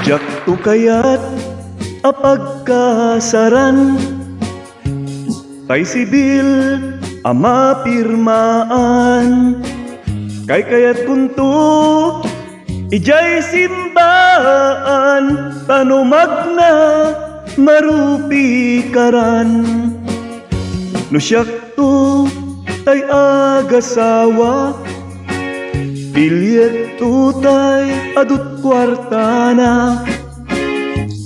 Jak tu kaya't apagkasaran kay sibil ama pirmaan kay kaya't kunto ijay simbaan tanumag na marupi karan no siyak to tay agasawa bilyet tutay adut kwartana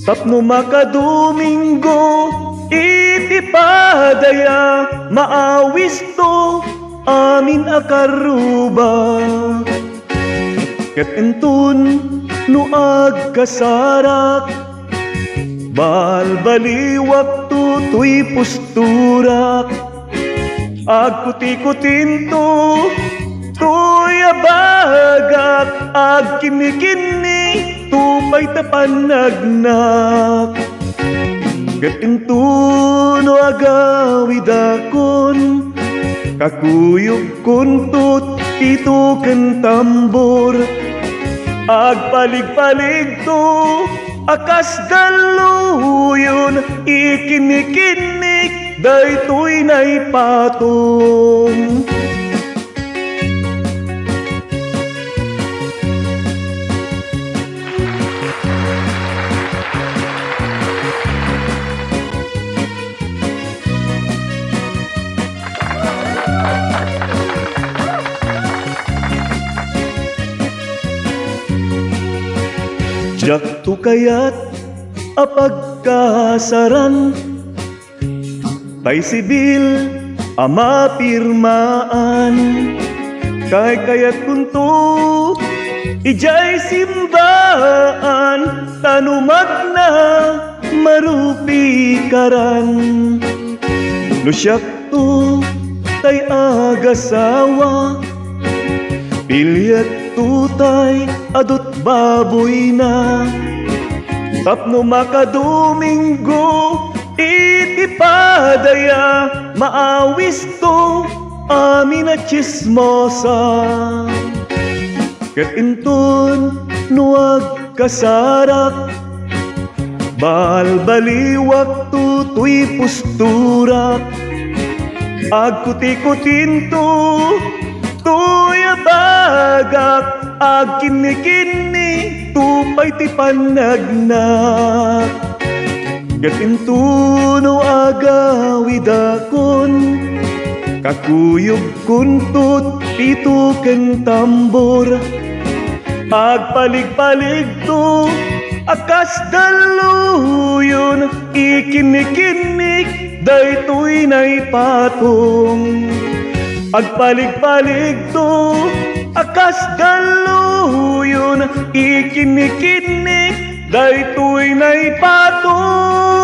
tapno makadomingo itipadaya maawis to amin akaruba ket entun no agkasarak balbaliwak tutoy pusturak agkuti-kutin to tuya bagak agkini-kini tupay tapanagnak ket entuno agawidakon kakuyog kuntut ito ken tambor agpalig-palig to akas daluyon ikinikinik daytoy naipatong jak tu kaya't apagkasaran kay sibil ama pirmaan kay kaya't kunto ijay simbaan tanumag na marupi karan no siyak to tay agasawa bilyet tutay adut baboy na tapno makadomingo itipadaya maawis to amin at chismosa ket intun no agkasarak balbaliwak tutoy pusturak agkuti-kutin to tuya bagak agkini-kini tupay ti panagnak ket entuno agawidakon kakuyog kuntut ito ken tambor agpalig-palig to akas daluyon ikinikinik daytoy naipatong agpalig-palig to akas daluyon ikinikinik daytoy naipatong